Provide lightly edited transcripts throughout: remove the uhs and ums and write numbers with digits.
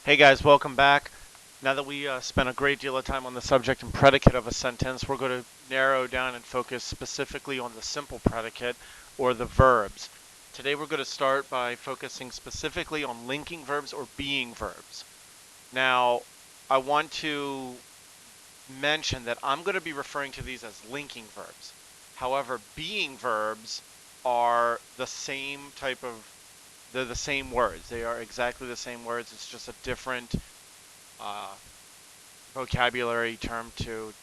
Hey guys, welcome back. Now that we spent a great deal of time on the subject and predicate of a sentence, we're going to narrow down and focus specifically on the simple predicate or the verbs. Today we're going to start by focusing specifically on linking verbs or being verbs. Now, I want to mention that I'm going to be referring to these as linking verbs. However, being verbs are the same they're the same words. They are exactly the same words. It's just a different uh, vocabulary term to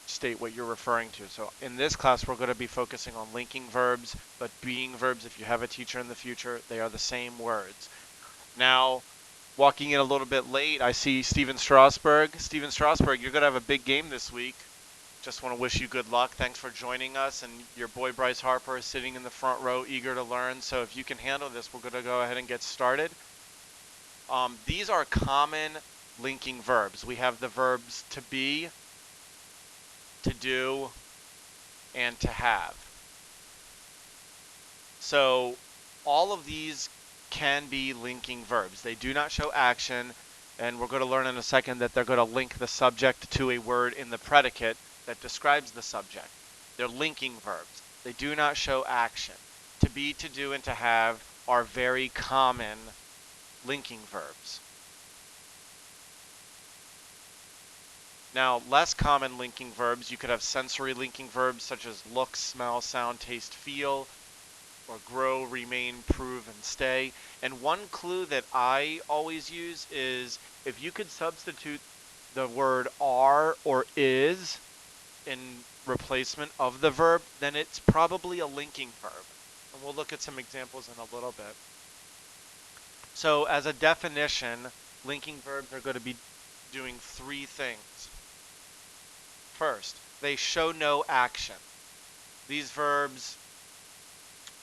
state what you're referring to. So in this class, we're going to be focusing on linking verbs, but being verbs, if you have a teacher in the future, they are the same words. Now, walking in a little bit late, I see Steven Strasberg. Steven Strasberg, you're going to have a big game this week. Just want to wish you good luck. Thanks for joining us. And your boy Bryce Harper is sitting in the front row, eager to learn. So if you can handle this, we're going to go ahead and get started. These are common linking verbs. We have the verbs to be, to do, and to have. So all of these can be linking verbs. They do not show action, and we're going to learn in a second that they're going to link the subject to a word in the predicate that describes the subject. They're linking verbs. They do not show action. To be, to do, and to have are very common linking verbs. Now, less common linking verbs, you could have sensory linking verbs such as look, smell, sound, taste, feel, or grow, remain, prove, and stay. And one clue that I always use is if you could substitute the word are or is in replacement of the verb, then it's probably a linking verb. And we'll look at some examples in a little bit. So as a definition, linking verbs are going to be doing three things. First, they show no action. These verbs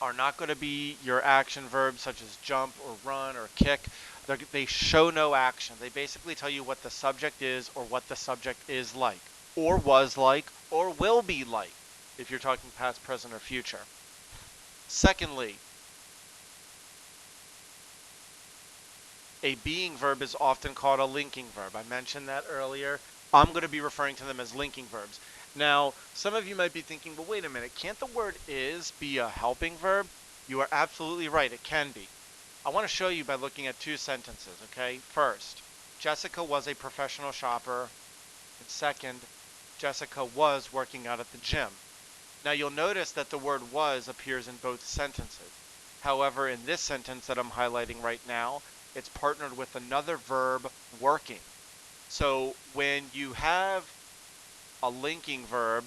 are not going to be your action verbs such as jump or run or kick. They show no action. They basically tell you what the subject is or what the subject is like, or was like, or will be like, if you're talking past, present, or future. Secondly, a being verb is often called a linking verb. I mentioned that earlier. I'm going to be referring to them as linking verbs. Now, some of you might be thinking, but wait a minute, can't the word is be a helping verb? You are absolutely right, it can be. I want to show you by looking at two sentences, okay? First, Jessica was a professional shopper. And second, Jessica was working out at the gym. Now you'll notice that the word was appears in both sentences. However, in this sentence that I'm highlighting right now, it's partnered with another verb, working. So when you have a linking verb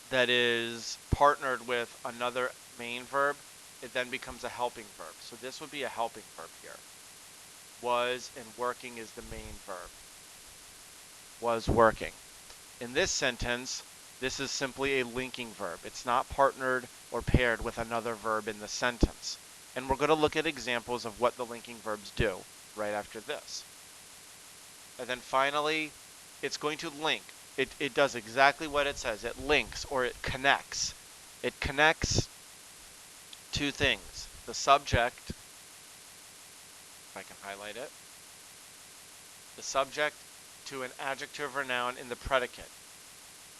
that is partnered with another main verb, it then becomes a helping verb. So this would be a helping verb here. Was and working is the main verb. Was working. In this sentence, this is simply a linking verb. It's not partnered or paired with another verb in the sentence. And we're going to look at examples of what the linking verbs do right after this. And then finally, it's going to link. It does exactly what it says. It links or it connects. It connects two things. The subject, if I can highlight it, the subject to an adjective or noun in the predicate.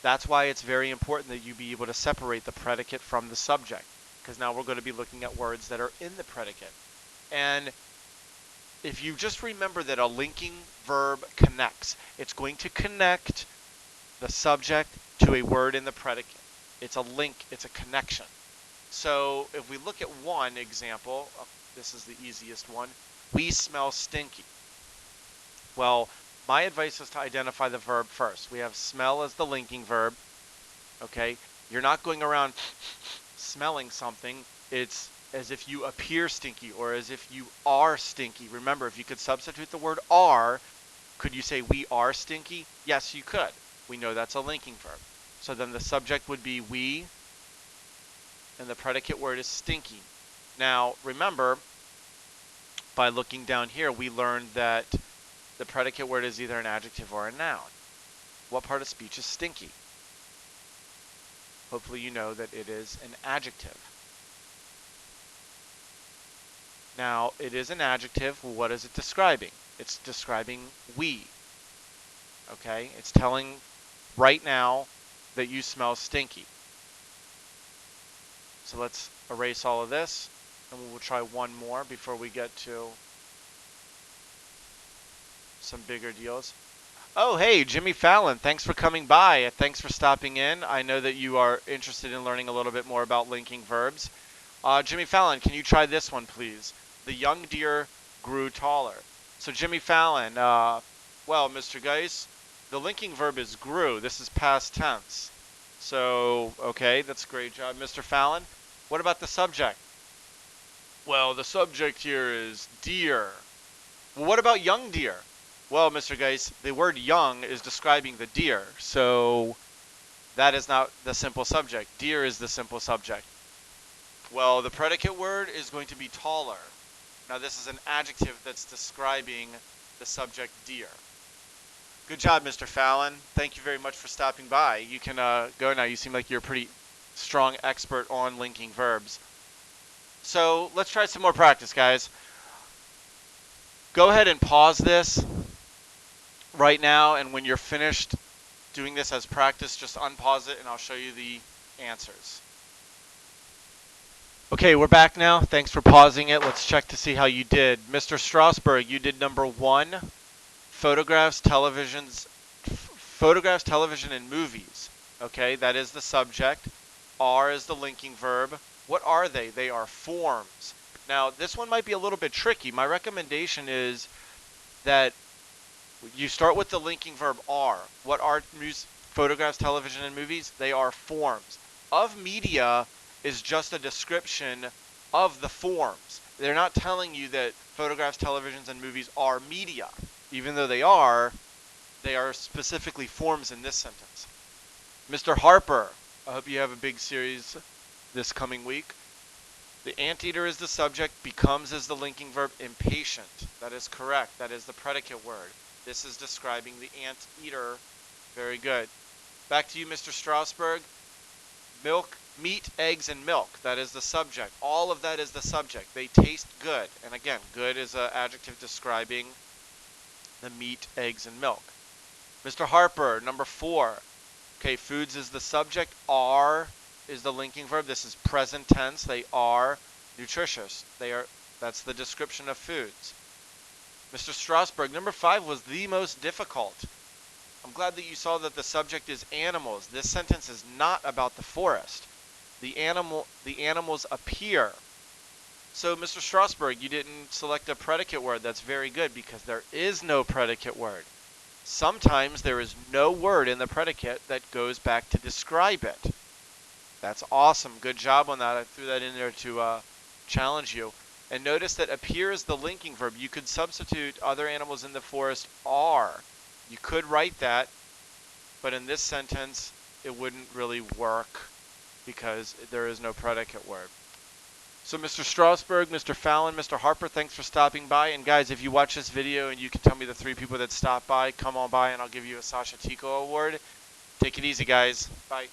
That's why it's very important that you be able to separate the predicate from the subject, because now we're going to be looking at words that are in the predicate. And if you just remember that a linking verb connects, it's going to connect the subject to a word in the predicate. It's a link, it's a connection. So if we look at one example, this is the easiest one, we smell stinky. Well, my advice is to identify the verb first. We have smell as the linking verb, okay? You're not going around smelling something. It's as if you appear stinky or as if you are stinky. Remember, if you could substitute the word are, could you say we are stinky? Yes, you could. We know that's a linking verb. So then the subject would be we, and the predicate word is stinky. Now, remember, by looking down here, we learned that the predicate word is either an adjective or a noun. What part of speech is stinky? Hopefully you know that it is an adjective. Now, it is an adjective. What is it describing? It's describing we. Okay? It's telling right now that you smell stinky. So let's erase all of this, and we'll try one more before we get to some bigger deals. Oh, hey, Jimmy Fallon, thanks for coming by. Thanks for stopping in. I know that you are interested in learning a little bit more about linking verbs. Jimmy Fallon, can you try this one, please? The young deer grew taller. So, Jimmy Fallon, well, Mr. Geis, the linking verb is grew. This is past tense. So, okay, that's a great job, Mr. Fallon. What about the subject? Well, the subject here is deer. Well, what about young deer? Well, Mr. Geis, the word young is describing the deer, so that is not the simple subject. Deer is the simple subject. Well, the predicate word is going to be taller. Now, this is an adjective that's describing the subject deer. Good job, Mr. Fallon. Thank you very much for stopping by. You can go now. You seem like you're a pretty strong expert on linking verbs. So let's try some more practice, guys. Go ahead and pause this right now, and when you're finished doing this as practice, just unpause it and I'll show you the answers. Okay, we're back now. Thanks for pausing it. Let's check to see how you did. Mr. Strasberg, you did number 1, photographs, television, and movies. Okay, that is the subject. Are is the linking verb. What are they? They are forms. Now, this one might be a little bit tricky. My recommendation is that you start with the linking verb are. What are photographs, television, and movies? They are forms. Of media is just a description of the forms. They're not telling you that photographs, televisions, and movies are media. Even though they are specifically forms in this sentence. Mr. Harper, I hope you have a big series this coming week. The anteater is the subject, becomes is the linking verb, impatient. That is correct. That is the predicate word. This is describing the anteater. Very good. Back to you, Mr. Strasberg. Milk, meat, eggs, and milk. That is the subject. All of that is the subject. They taste good. And again, good is an adjective describing the meat, eggs, and milk. Mr. Harper, number 4. Okay, foods is the subject. Are is the linking verb. This is present tense. They are nutritious. That's the description of foods. Mr. Strasberg, number 5 was the most difficult. I'm glad that you saw that the subject is animals. This sentence is not about the forest. The animals appear. So, Mr. Strasberg, you didn't select a predicate word. That's very good because there is no predicate word. Sometimes there is no word in the predicate that goes back to describe it. That's awesome. Good job on that. I threw that in there to challenge you. And notice that appear is the linking verb. You could substitute other animals in the forest are. You could write that, but in this sentence, it wouldn't really work because there is no predicate word. So Mr. Strasberg, Mr. Fallon, Mr. Harper, thanks for stopping by. And guys, if you watch this video and you can tell me the 3 people that stopped by, come on by and I'll give you a Sasha Tico award. Take it easy, guys. Bye.